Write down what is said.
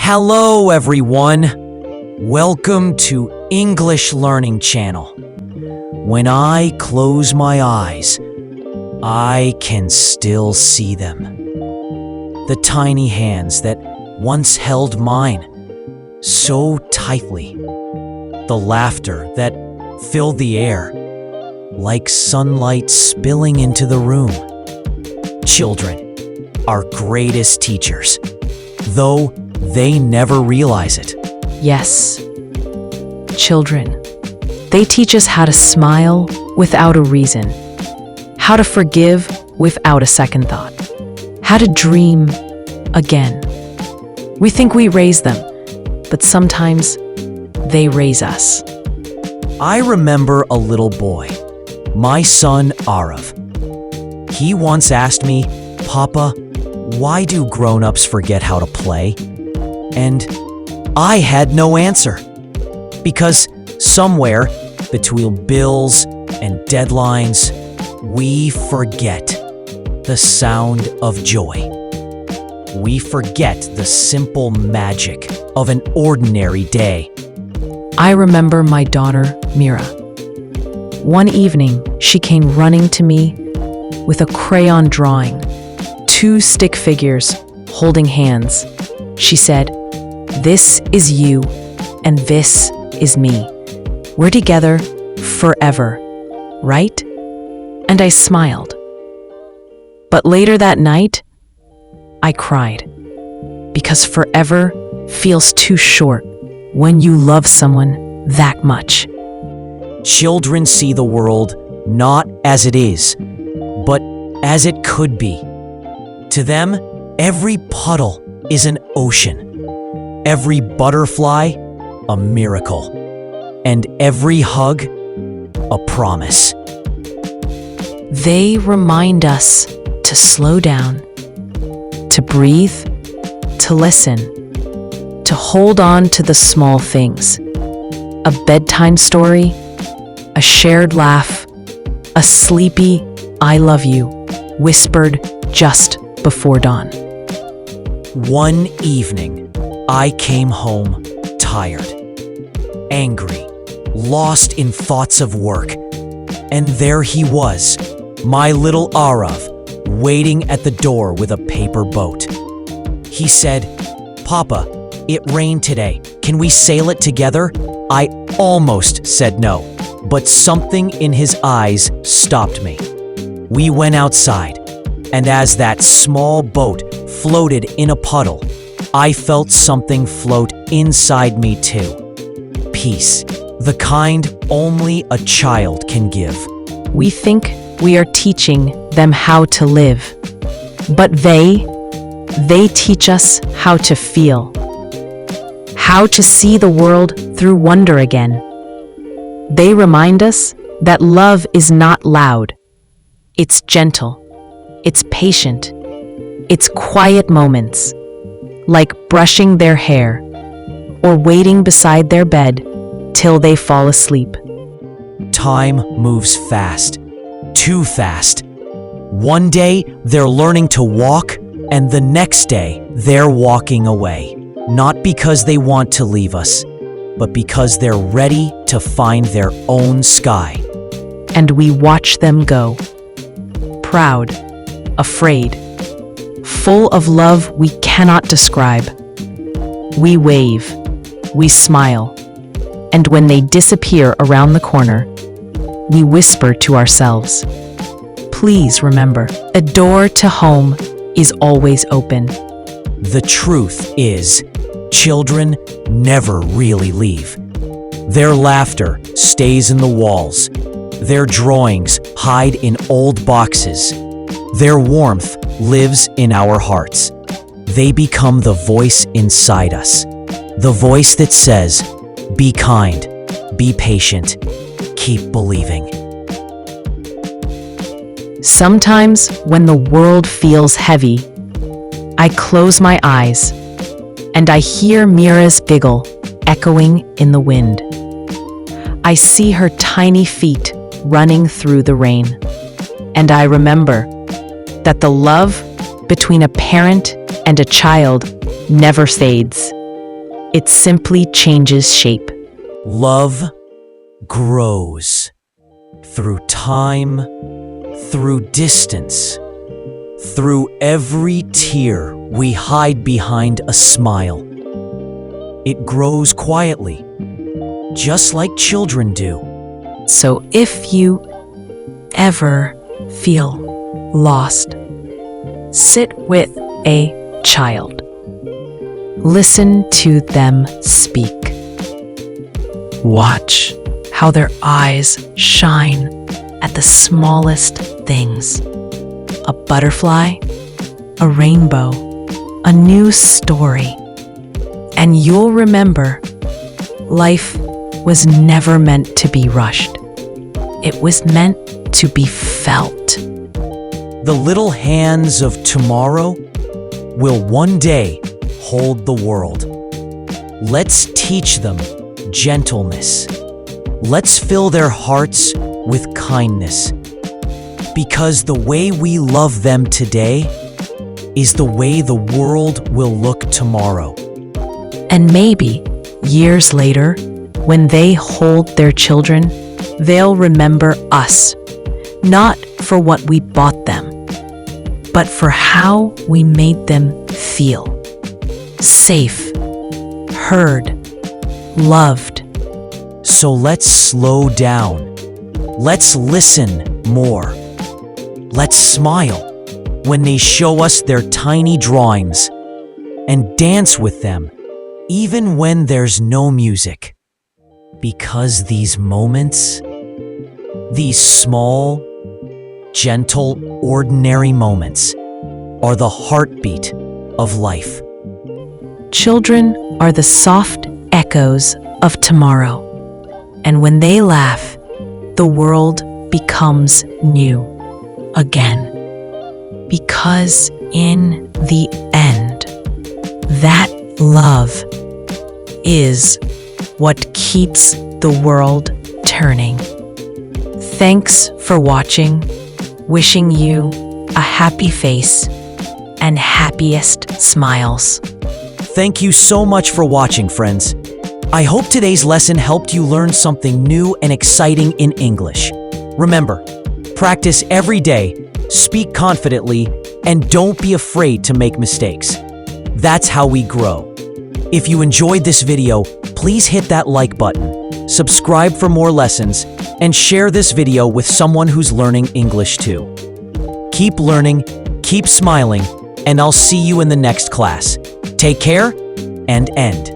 Hello, everyone. Welcome to English Learning Channel. When I close my eyes, I can still see them. The tiny hands that once held mine so tightly. The laughter that filled the air like sunlight spilling into the room. Children, our greatest teachers, though they never realize it. Yes. Children. They teach us how to smile without a reason, how to forgive without a second thought, how to dream again. We think we raise them, but sometimes they raise us. I remember a little boy, my son Arav. He once asked me, "Papa, why do grown-ups forget how to play?" And I had no answer. Because somewhere between bills and deadlines, we forget the sound of joy. We forget the simple magic of an ordinary day. I remember my daughter, Mira. One evening, she came running to me with a crayon drawing, 2 stick figures holding hands. She said, "This is you, and this is me. We're together forever, right?" And I smiled. But later that night, I cried, because forever feels too short when you love someone that much. Children see the world not as it is, but as it could be. To them, every puddle is an ocean, every butterfly a miracle, and every hug a promise. They remind us to slow down, to breathe, to listen, to hold on to the small things. A bedtime story, a shared laugh, a sleepy "I love you" whispered just before dawn. One evening, I came home tired, angry, lost in thoughts of work. And there he was, my little Arav, waiting at the door with a paper boat. He said, "Papa, it rained today. Can we sail it together?" I almost said no, but something in his eyes stopped me. We went outside, and as that small boat floated in a puddle, I felt something float inside me too. Peace, the kind only a child can give. We think we are teaching them how to live, but they teach us how to feel, how to see the world through wonder again. They remind us that love is not loud. It's gentle. It's patient. It's quiet moments, like brushing their hair or waiting beside their bed till they fall asleep. Time moves fast, too fast. One day, they're learning to walk, and the next day, they're walking away. Not because they want to leave us, but because they're ready to find their own sky. And we watch them go, proud, afraid, full of love we cannot describe. We wave, we smile, and when they disappear around the corner, we whisper to ourselves, "Please remember, a door to home is always open." The truth is, children never really leave. Their laughter stays in the walls. Their drawings hide in old boxes. Their warmth lives in our hearts. They become the voice inside us, the voice that says, "Be kind, be patient, keep believing." Sometimes when the world feels heavy, I close my eyes and I hear Mira's giggle echoing in the wind. I see her tiny feet running through the rain, and I remember that the love between a parent and a child never fades. it simply changes shape. Love grows through time, through distance, through every tear we hide behind a smile. It grows quietly, just like children do. So if you ever feel lost, sit with a child. Listen to them speak. Watch how their eyes shine at the smallest things. A butterfly, a rainbow, a new story. And you'll remember, life was never meant to be rushed. It was meant to be felt. The little hands of tomorrow will one day hold the world. Let's teach them gentleness. Let's fill their hearts with kindness. Because the way we love them today is the way the world will look tomorrow. And maybe, years later, when they hold their children, they'll remember us, not for what we bought them, but for how we made them feel. Safe, heard, loved. So let's slow down. Let's listen more. Let's smile when they show us their tiny drawings and dance with them, even when there's no music. Because these moments, these small, gentle, ordinary moments, are the heartbeat of life. Children are the soft echoes of tomorrow. And when they laugh, the world becomes new again. Because in the end, that love is what keeps the world turning. Thanks for watching. Wishing you a happy face and happiest smiles. Thank you so much for watching, friends. I hope today's lesson helped you learn something new and exciting in English. Remember, practice every day, speak confidently, and don't be afraid to make mistakes. That's how we grow. If you enjoyed this video, please hit that like button, subscribe for more lessons, and share this video with someone who's learning English too. Keep learning, keep smiling, and I'll see you in the next class. Take care and end.